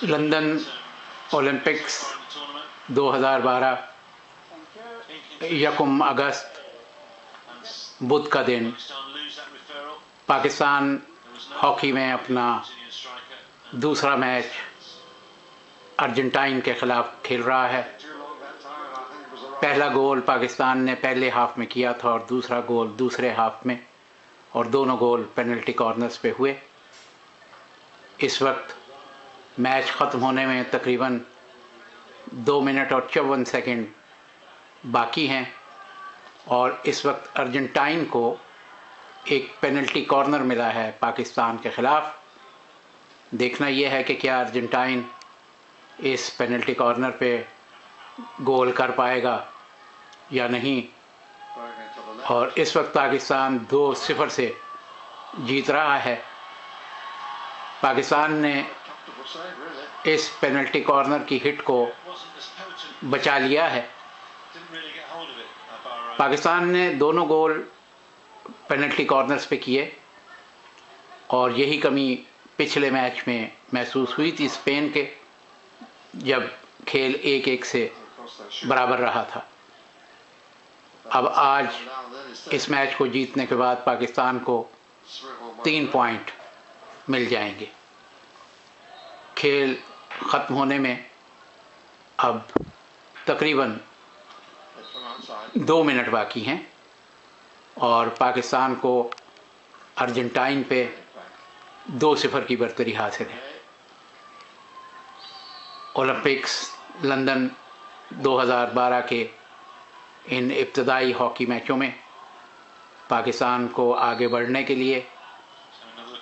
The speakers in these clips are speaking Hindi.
लंदन ओलंपिक्स 2012 यकम अगस्त बुध का दिन पाकिस्तान हॉकी में अपना दूसरा मैच अर्जेंटाइन के ख़िलाफ़ खेल रहा है। पहला गोल पाकिस्तान ने पहले हाफ में किया था और दूसरा गोल दूसरे हाफ में, और दोनों गोल पेनल्टी कॉर्नर्स पे हुए। इस वक्त मैच ख़त्म होने में तकरीबन 2 मिनट और 54 सेकंड बाकी हैं और इस वक्त अर्जेंटाइन को एक पेनल्टी कॉर्नर मिला है पाकिस्तान के ख़िलाफ़। देखना यह है कि क्या अर्जेंटाइन इस पेनल्टी कॉर्नर पे गोल कर पाएगा या नहीं। और इस वक्त पाकिस्तान 2-0 से जीत रहा है। पाकिस्तान ने इस पेनल्टी कॉर्नर की हिट को बचा लिया है। पाकिस्तान ने दोनों गोल पेनल्टी कॉर्नर्स पे किए और यही कमी पिछले मैच में महसूस हुई थी स्पेन के, जब खेल 1-1 से बराबर रहा था। अब आज इस मैच को जीतने के बाद पाकिस्तान को 3 पॉइंट मिल जाएंगे। खेल ख़त्म होने में अब तकरीबन 2 मिनट बाकी हैं और पाकिस्तान को अर्जेंटाइन पे 2-0 की बरतरी हासिल है। ओलंपिक्स लंदन 2012 के इन इब्तदाई हॉकी मैचों में पाकिस्तान को आगे बढ़ने के लिए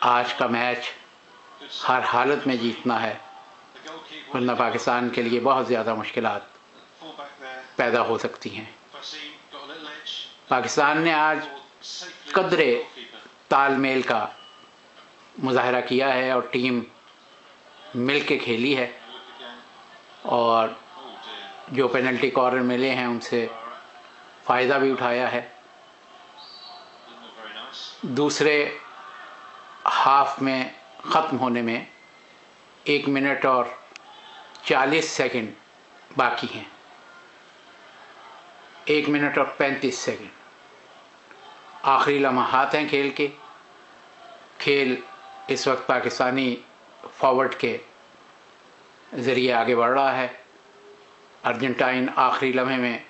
आज का मैच हर हालत में जीतना है, वरना पाकिस्तान के लिए बहुत ज़्यादा मुश्किलात पैदा हो सकती हैं। पाकिस्तान ने आज कदरे तालमेल का मुजाहरा किया है और टीम मिल के खेली है और जो पेनल्टी कॉर्नर मिले हैं उनसे फ़ायदा भी उठाया है। दूसरे हाफ में ख़त्म होने में 1 मिनट और 40 सेकंड बाकी हैं। 1 मिनट और 35 सेकंड आखिरी लम्हात हैं खेल के। खेल इस वक्त पाकिस्तानी फॉरवर्ड के ज़रिए आगे बढ़ रहा है। अर्जेंटाइन आखिरी लम्हे में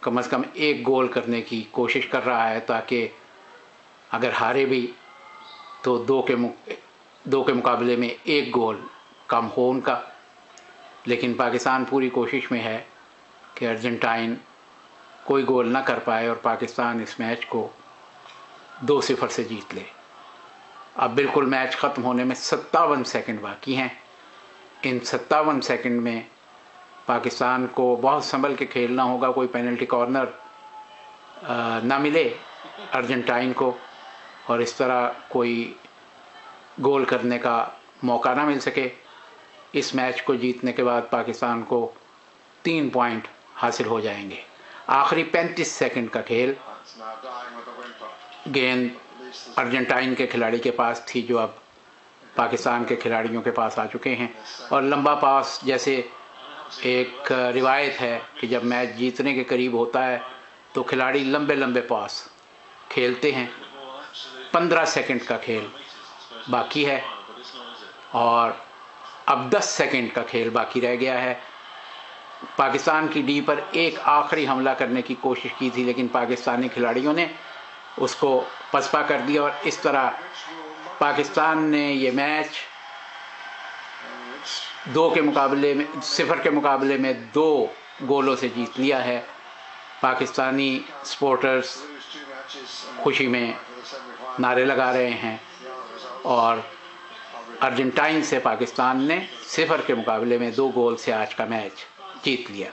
कम से कम 1 गोल करने की कोशिश कर रहा है, ताकि अगर हारे भी तो 2 के मुकाबले में 1 गोल कम हो उनका। लेकिन पाकिस्तान पूरी कोशिश में है कि अर्जेंटाइन कोई गोल ना कर पाए और पाकिस्तान इस मैच को 2-0 से जीत ले। अब बिल्कुल मैच ख़त्म होने में 57 सेकंड बाकी हैं। इन 57 सेकंड में पाकिस्तान को बहुत संभल के खेलना होगा, कोई पेनल्टी कॉर्नर ना मिले अर्जेंटाइन को और इस तरह कोई गोल करने का मौका ना मिल सके। इस मैच को जीतने के बाद पाकिस्तान को 3 पॉइंट हासिल हो जाएंगे। आखिरी 35 सेकंड का खेल, गेंद अर्जेंटाइन के खिलाड़ी के पास थी जो अब पाकिस्तान के खिलाड़ियों के पास आ चुके हैं, और लंबा पास, जैसे एक रिवायत है कि जब मैच जीतने के करीब होता है तो खिलाड़ी लंबे लंबे पास खेलते हैं। 15 सेकंड का खेल बाकी है और अब 10 सेकंड का खेल बाकी रह गया है। पाकिस्तान की डी पर एक आखिरी हमला करने की कोशिश की थी, लेकिन पाकिस्तानी खिलाड़ियों ने उसको पसपा कर दिया और इस तरह पाकिस्तान ने ये मैच 0 के मुकाबले में 2 गोलों से जीत लिया है। पाकिस्तानी सपोर्टर्स खुशी में नारे लगा रहे हैं और अर्जेंटाइन से पाकिस्तान ने 0 के मुकाबले में 2 गोल से आज का मैच जीत लिया।